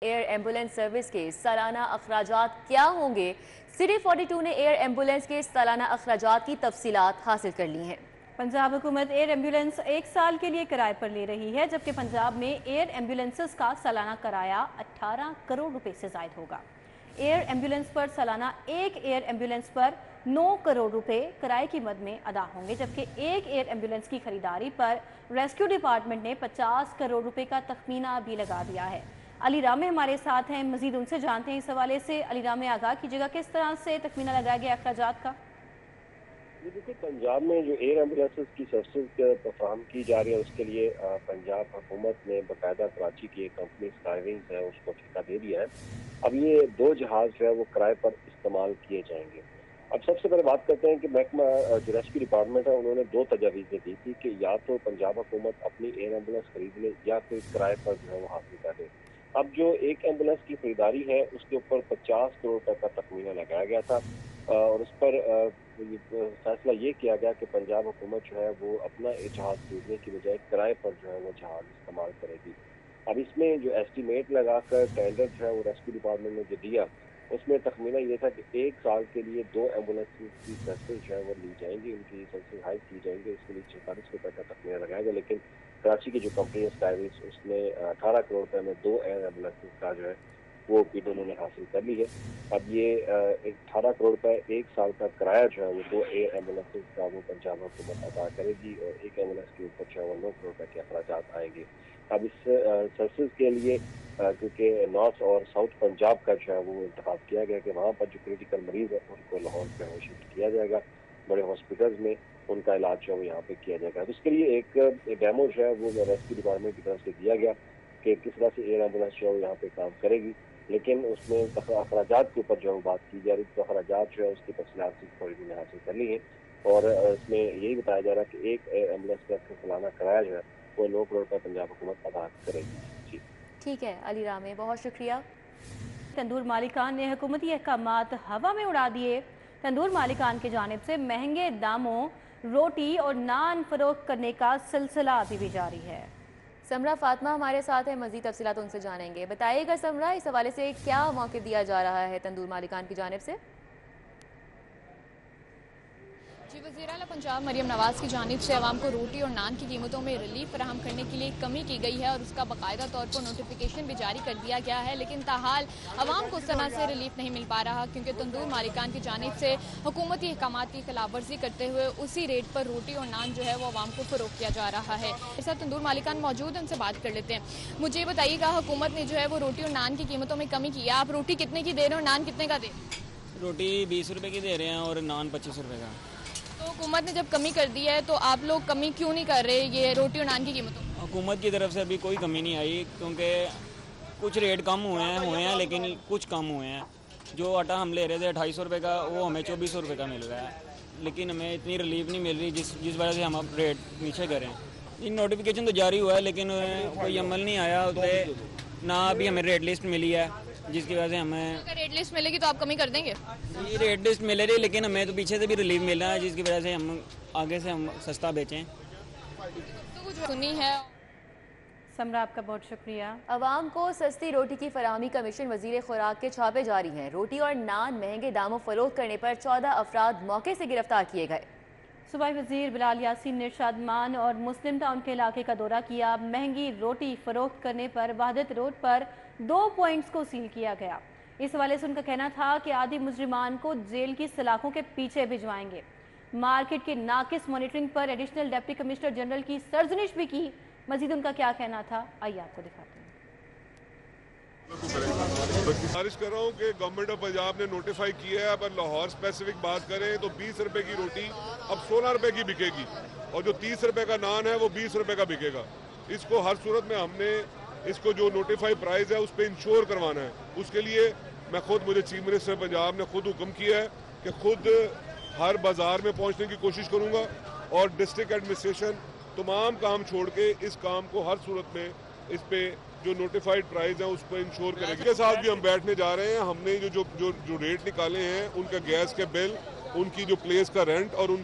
Year ambulance service کے سالانہ اخراجات کیا ہوں گے؟ سٹی 42 نے ایئر ایمبولینس کے سالانہ اخراجات کی تفصیلات حاصل کر لی ہیں۔ پنجاب حکومت ایئر ایمبولینس 1 سال کے لیے کرائے پر لے رہی ہے، جبکہ پنجاب میں ایئر ایمبولینسز کا سالانہ کرایہ 18 کروڑ روپے سے زائد ہوگا۔ ایئر ایمبولینس پر سالانہ ایک ایئر ایمبولینس پر 9 کروڑ روپے کرائے کی مد میں ادا ہوں گے، جبکہ ایک ایئر ایمبولینس کی خریداری پر ریسکیو ڈپارٹمنٹ نے 50 کروڑ روپے کا تخمینہ بھی لگا دیا ہے۔ علی رامے ہمارے ساتھ ہیں، مزید ان سے جانتے ہیں اس حوالے سے۔ علی رامے، آگاہ کیجیے گا کس طرح سے تخمینہ لگایا گیا اخراجات کا؟ دیکھیے، پنجاب میں جو ایئر ایمبولینسز کی سروسز فراہم کی جا رہی ہے، اس کے لیے پنجاب حکومت نے باقاعدہ کراچی کی ایک کمپنی اسکائی ونگز ہے اس کو ٹھیکہ دے دیا ہے۔ اب یہ 2 جہاز جو ہے وہ کرائے پر استعمال کیے جائیں گے۔ اب سب سے پہلے بات کرتے ہیں کہ محکمہ جو ریسکیو ڈپارٹمنٹ ہے، انہوں نے 2 تجاویزیں دی تھی کہ یا تو پنجاب حکومت اپنی ایئر ایمبولینس خرید لے یا پھر کرائے پر جو ہے وہ حاصل کر لے۔ اب جو ایک ایمبولینس کی خریداری ہے اس کے اوپر 50 کروڑ روپے کا تخمینہ لگایا گیا تھا، اور اس پر فیصلہ یہ کیا گیا کہ پنجاب حکومت جو ہے وہ اپنا جہاز خریدنے کی بجائے کرائے پر جو ہے وہ جہاز استعمال کرے گی۔ اب اس میں جو ایسٹیمیٹ لگا کر ٹینڈر جو ہے وہ ریسکیو ڈپارٹمنٹ نے جو دیا، اس میں تخمینہ یہ تھا کہ 1 سال کے لیے 2 ایمبولینس کی سروسز جو ہے وہ لی جائیں گی، ان کی سروسز ہائیک کی جائیں گی۔ اس کے لیے 46 روپے کا تخمینہ لگایا گیا، لیکن کراچی کی جو کمپنی ہے اسکائی ونگز، اس نے 18 کروڑ روپے میں 2 ایئر ایمبولینس کا جو ہے وہ بid انہوں نے حاصل کر لی ہے۔ اب یہ 18 کروڑ روپے 1 سال کا کرایہ جو ہے وہ 2 ایئر ایمبولینس کا وہ پنجاب حکومت ادا کرے گی، اور ایک ایمبولینس کے اوپر جو ہے وہ 9 کروڑ روپے کے اخراجات آئیں گے۔ اب اس سروسز کے لیے کیونکہ نارتھ اور ساؤتھ پنجاب کا جو ہے وہ انتخاب کیا گیا کہ وہاں پر جو کریٹیکل مریض ہے ان کو لاہور پہ شفٹ کیا جائے گا، بڑے ہاسپٹلز میں ان کا علاج جو ہے وہ یہاں پہ کیا جائے گا۔ اس کے لیے ایک ڈیمو جو ہے وہ ریسکیو ڈپارٹمنٹ کی طرف سے دیا گیا کہ کس طرح سے ایئر ایمبولینس جو ہے وہ یہاں پہ کام کرے گی، لیکن اس میں اخراجات کے اوپر جو ہے بات کی جا رہی ہے۔ تو اخراجات جو ہے اس کی تفصیلات نے حاصل کر لی ہے، اور اس میں یہی بتایا جا رہا ہے کہ ایک ایمبولینس کا سالانہ کرایہ جو ہے وہ 9 کروڑ روپے پنجاب حکومت ادا کرے گی۔ ٹھیک ہے علی رامے، بہت شکریہ۔ تندور مالکان نے حکومتی احکامات ہوا میں اڑا دیے۔ تندور مالکان کی جانب سے مہنگے داموں روٹی اور نان فروخت کرنے کا سلسلہ ابھی بھی جاری ہے۔ سمرہ فاطمہ ہمارے ساتھ ہے، مزید تفصیلات ان سے جانیں گے۔ بتائیے گا سمرہ، اس حوالے سے کیا موقف دیا جا رہا ہے تندور مالکان کی جانب سے؟ جی، وزیر اعلیٰ پنجاب مریم نواز کی جانب سے عوام کو روٹی اور نان کی قیمتوں میں ریلیف فراہم کرنے کے لیے کمی کی گئی ہے، اور اس کا باقاعدہ طور پر نوٹیفیکیشن بھی جاری کر دیا گیا ہے، لیکن تاحال عوام کو اس طرح سے ریلیف نہیں مل پا رہا، کیونکہ تندور مالکان کی جانب سے حکومتی احکامات کی خلاف ورزی کرتے ہوئے اسی ریٹ پر روٹی اور نان جو ہے وہ عوام کو فروخت کیا جا رہا ہے۔ اس ساتھ تندور مالکان موجود ہیں، ان سے بات کر لیتے ہیں۔ مجھے بتائیے گا، حکومت نے جو ہے وہ روٹی اور نان کی قیمتوں میں کمی کی ہے، آپ روٹی کتنے کی دے رہے ہیں اور نان کتنے کا دے رہے ہیں؟ روٹی 20 روپے کی دے رہے ہیں اور نان 25 روپے کا۔ تو حکومت نے جب کمی کر دی ہے تو آپ لوگ کمی کیوں نہیں کر رہے یہ روٹی اور نان کی قیمتوں؟ حکومت کی طرف سے ابھی کوئی کمی نہیں آئی، کیونکہ کچھ ریٹ کم ہوئے ہیں لیکن کچھ کم ہوئے ہیں۔ جو آٹا ہم لے رہے تھے 250 روپے کا، وہ ہمیں 2400 روپے کا مل رہا ہے، لیکن ہمیں اتنی ریلیف نہیں مل رہی جس وجہ سے ہم اب ریٹ نیچے کریں۔ یہ نوٹیفیکیشن تو جاری ہوا ہے لیکن کوئی عمل نہیں آیا اس پہ، نہ ابھی ہمیں ریٹ لسٹ ملی ہے، جس کی وجہ سے ہمیں اگر ریٹ لسٹ ملے گی تو آپ کمی کر دیں گے؟ یہ ریٹ لسٹ ملے رہی، لیکن ہمیں تو پیچھے سے بھی ریلیف مل رہا ہے، جس کی وجہ سے ہم آگے سے ہم سستا بیچیں۔ سنی ہے سمرہ، آپ کا بہت شکریہ۔ عوام کو سستی روٹی کی فراہمی کمیشن وزیر خوراک کے چھاپے جاری ہیں۔ روٹی اور نان مہنگے داموں فروخت کرنے پر 14 افراد موقع سے گرفتار کیے گئے۔ صوبائی وزیر بلال یاسین نے شادمان اور مسلم ٹاؤن کے علاقے کا دورہ کیا۔ مہنگی روٹی فروخت کرنے پر وحدت روڈ پر 2 پوائنٹس کو سیل کیا گیا۔ اس حوالے سے ان کا کہنا تھا کہ آدھی مجرمان کو جیل کی سلاخوں کے پیچھے بھجوائیں گے۔ مارکیٹ کے ناقص مانیٹرنگ پر ایڈیشنل ڈپٹی کمشنر جنرل کی سرزنش بھی کی۔ مزید ان کا کیا کہنا تھا، آئیے آپ کو دکھاتے ہیں۔ گزارش کر رہا ہوں کہ گورنمنٹ آف پنجاب نے نوٹیفائی کیا ہے، اگر لاہور اسپیسیفک بات کریں تو 20 روپے کی روٹی اب 16 روپے کی بکے گی، اور جو 30 روپے کا نان ہے وہ 20 روپے کا بکے گا۔ اس کو ہر صورت میں ہم نے اس کو جو نوٹیفائی پرائز ہے اس پہ انشور کروانا ہے۔ اس کے لیے مجھے چیف منسٹر پنجاب نے خود حکم کیا ہے کہ خود ہر بازار میں پہنچنے کی کوشش کروں گا، اور ڈسٹرکٹ ایڈمنسٹریشن تمام کام چھوڑ کے اس کام کو ہر صورت میں اس پہ جو نوٹیفائڈ پرائز ہیں اس پہ انشور کریں گے۔ اس کے ساتھ بھی ہم بیٹھنے جا رہے ہیں۔ ہم نے جو ریٹ نکالے ہیں ان کا گیس کے بل، ان کی جو پلیس کا رینٹ اور ان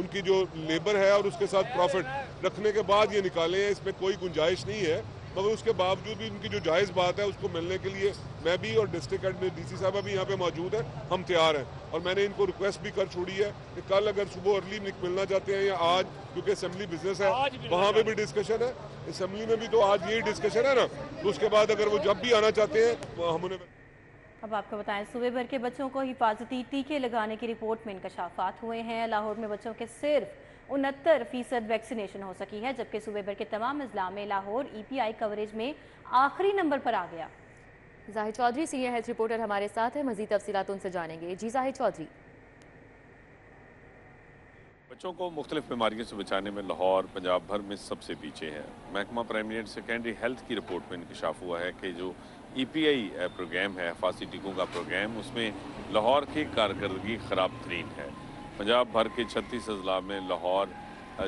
کی جو لیبر ہے اور اس کے ساتھ پروفٹ رکھنے کے بعد یہ نکالے ہیں، اس میں کوئی گنجائش نہیں ہے مگر اس کے باوجود بھی ان کی جو جائز بات ہے اس کو ملنے کے لیے میں بھی اور ڈسٹرکٹ ایڈمن ڈی سی صاحبہ بھی یہاں پہ موجود ہیں، ہم تیار ہیں، اور میں نے ان کو ریکویسٹ بھی کر چھوڑی ہے کہ کل اگر صبح ارلی ملنا چاہتے ہیں یا آج، کیونکہ اسمبلی بزنس ہے وہاں پہ بھی ڈسکشن ہے، اسمبلی میں بھی تو آج یہی ڈسکشن ہے نا، تو اس کے بعد اگر وہ جب بھی آنا چاہتے ہیں ہم انہیں... اب آپ کو بتائیں صوبے بھر کے بچوں کو حفاظتی ٹیکے لگانے کی رپورٹ میں انکشافات ہوئے ہیں۔ لاہور میں بچوں کے صرف 69% ویکسینیشن ہو سکی ہے، جبکہ صوبے بھر کے تمام اضلاع میں لاہور EPI کوریج میں آخری نمبر پر آ گیا۔ زاہد چودھری سینئر ہیلتھ رپورٹر ہمارے ساتھ ہیں، مزید تفصیلات ان سے جانیں گے۔ جی زاہد چودھری۔ بچوں کو مختلف بیماریوں سے بچانے میں لاہور پنجاب بھر میں سب سے پیچھے ہے۔ محکمہ پرائمری اینڈ سیکنڈری ہیلتھ کی رپورٹ میں انکشاف ہوا ہے کہ جو EPI پروگرام ہے، حفاظتی ٹیکوں کا پروگرام، اس میں لاہور کی کارکردگی خراب ترین ہے۔ پنجاب بھر کے 36 اضلاع میں لاہور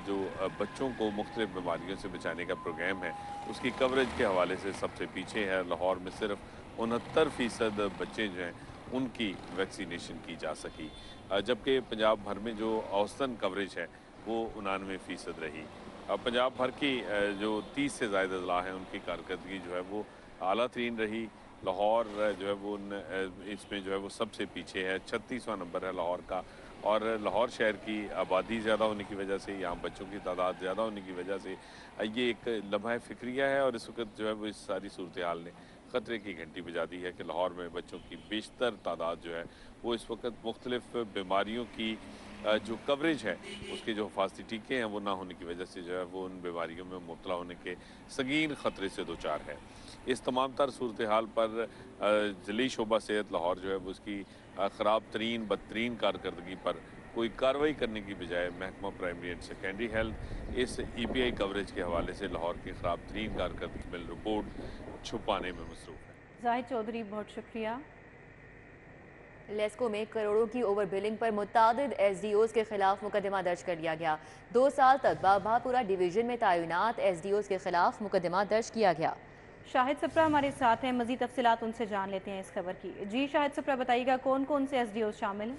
جو بچوں کو مختلف بیماریوں سے بچانے کا پروگرام ہے اس کی کوریج کے حوالے سے سب سے پیچھے ہے۔ لاہور میں صرف 69% بچے جو ہیں ان کی ویکسینیشن کی جا سکی، جبکہ پنجاب بھر میں جو اوسطاً کوریج ہے وہ 99% رہی۔ پنجاب بھر کی جو 30 سے زائد اضلاع ہیں ان کی کارکردگی جو ہے وہ اعلیٰ ترین رہی۔ لاہور جو ہے وہ اس میں جو ہے وہ سب سے پیچھے ہے، 36واں نمبر ہے لاہور کا، اور لاہور شہر کی آبادی زیادہ ہونے کی وجہ سے، یہاں بچوں کی تعداد زیادہ ہونے کی وجہ سے یہ ایک لمحہ فکریہ ہے، اور اس وقت جو ہے وہ اس ساری صورتحال نے خطرے کی گھنٹی بجا دی ہے کہ لاہور میں بچوں کی بیشتر تعداد جو ہے وہ اس وقت مختلف بیماریوں کی جو کوریج ہے، اس کے جو حفاظتی ٹیکے ہیں وہ نہ ہونے کی وجہ سے جو ہے وہ ان بیماریوں میں مبتلا ہونے کے سنگین خطرے سے دوچار ہے۔ اس تمام تر صورتحال پر ضلعی شعبہ صحت لاہور جو ہے وہ اس کی خراب ترین بدترین کارکردگی پر کوئی کارروائی کرنے کی بجائے محکمہ پرائمری اینڈ سیکنڈری ہیلتھ اس EPI کوریج کے حوالے سے لاہور کی خراب ترین کارکردگی میں رپورٹ چھپانے میں مصروف ہے۔ زاہد چودھری بہت شکریہ۔ لیسکو میں کروڑوں کی اوور بلنگ پر متعدد SDOs کے خلاف مقدمہ درج کر لیا گیا۔ 2 سال تک باباپورہ ڈویژن میں تعینات SDOs کے خلاف مقدمہ درج کیا گیا۔ شاہد سپرا ہمارے ساتھ ہیں، مزید تفصیلات ان سے جان لیتے ہیں اس خبر کی۔ جی شاہد سپرا بتائیے گا کون کون سے SDOs شامل ہیں؟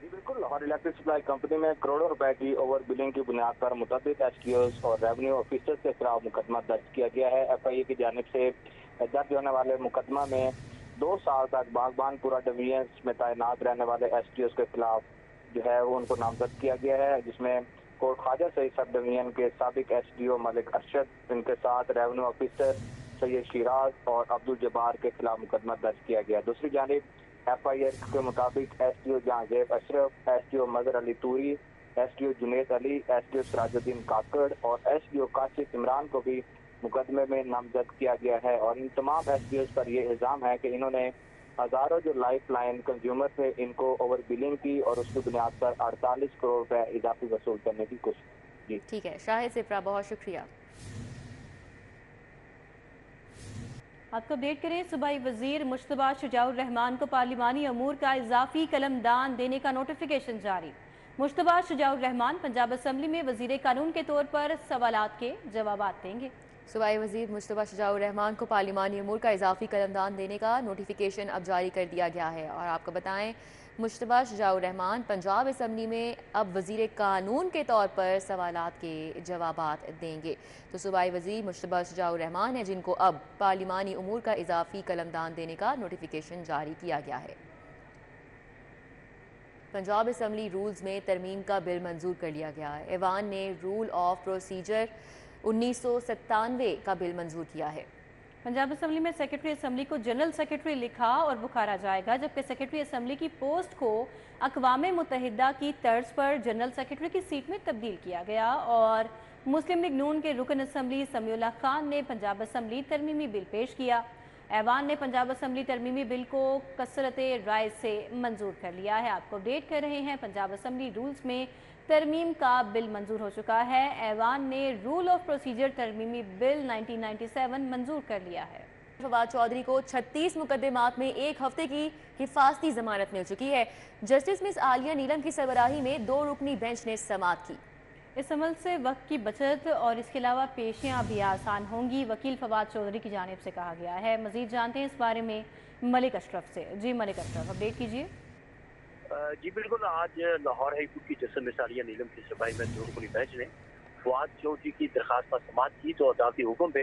جی بالکل، لاہور الیکٹرک سپلائی کمپنی میں کروڑوں روپے کی اوور بلنگ کی بنیاد پر متعدد SDOs اور ریونیو آفیسرز کے خلاف مقدمہ درج کیا گیا ہے۔ FIA کی جانب سے درج ہونے والے مقدمہ میں 2 سال تک باغبان پورہ ڈویژن میں تعینات رہنے والے SDOs کے خلاف جو ہے وہ ان کو نامزد کیا گیا ہے، جس میں کوٹ خواجہ سعید سب ڈویژن کے سابق SDO ملک ارشد، ان کے ساتھ ریونیو آفیسر سید شیراز اور عبدالجبار کے خلاف مقدمہ درج کیا گیا۔ دوسری جانب FIA کے مطابق SDO جہانزیب اشرف، SDO مظہر علی توری، SDO جنید علی، SDO سراج الدین کاکڑ اور SDO کاشف عمران کو بھی مقدمے میں نامزد کیا گیا ہے، اور ان تمام SDOs پر یہ الزام ہے کہ انہوں نے ہزاروں جو لائف لائن کنزیومر تھے ان کو اوور بلنگ کی اور اس کی بنیاد پر 48 کروڑ روپے اضافی وصول کرنے کی کوشش کی۔ ٹھیک ہے شاہد سپرا، بہت شکریہ۔ آپ کو اپڈیٹ کریں، صوبائی وزیر مشتبہ شجاع الرحمان کو پارلیمانی امور کا اضافی قلم دان دینے کا نوٹیفیکیشن جاری۔ مشتبہ شجاع الرحمان پنجاب اسمبلی میں وزیر قانون کے طور پر سوالات کے جوابات دیں گے۔ صوبائی وزیر مشتبہ شجاع الرحمان کو پارلیمانی امور کا اضافی قلمدان دینے کا نوٹیفیکیشن اب جاری کر دیا گیا ہے، اور آپ کو بتائیں مشتبہ شجاع الرحمان پنجاب اسمبلی میں اب وزیر قانون کے طور پر سوالات کے جوابات دیں گے۔ تو صوبائی وزیر مشتبہ شجاع الرحمان ہیں جن کو اب پارلیمانی امور کا اضافی قلمدان دینے کا نوٹیفیکیشن جاری کیا گیا ہے۔ پنجاب اسمبلی رولز میں ترمیم کا بل منظور کر لیا گیا ہے۔ ایوان نے رول آف پروسیجر 1997 کا بل منظور کیا ہے۔ پنجاب اسمبلی میں سیکرٹری اسمبلی کو جنرل سیکرٹری لکھا اور بکھارا جائے گا، جبکہ سیکرٹری اسمبلی کی پوسٹ کو اقوام متحدہ کی طرز پر جنرل سیکرٹری کی سیٹ میں تبدیل کیا گیا، اور مسلم لیگ نون کے رکن اسمبلی سمیع اللہ خان نے پنجاب اسمبلی ترمیمی بل پیش کیا۔ ایوان نے پنجاب اسمبلی ترمیمی بل کو کثرت رائے سے منظور کر لیا ہے۔ آپ کو اپڈیٹ کر رہے ہیں، پنجاب اسمبلی رولز میں ترمیم کا بل منظور ہو چکا ہے۔ ایوان نے رول آف پروسیجر ترمیمی بل 1997 منظور کر لیا ہے۔ فواد چودھری کو 36 مقدمات میں 1 ہفتے کی حفاظتی ضمانت مل چکی ہے۔ جسٹس مس عالیہ نیلم کی سربراہی میں 2 رکنی بینچ نے سماعت کی۔ اس عمل سے وقت کی بچت اور اس کے علاوہ پیشیاں بھی آسان ہوں گی، وکیل فواد چودھری کی جانب سے کہا گیا ہے۔ مزید جانتے ہیں اس بارے میں ملک اشرف سے۔ جی ملک اشرف، اپڈیٹ کیجیے۔ جی بالکل، آج لاہور ہائی کورٹ کی جسٹس مس عالیہ نیلم کی سربراہی میں 2 رکنی بینچ نے فواد چودھری کی درخواست پر سماعت کی، تو عدالتی حکم پہ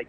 IG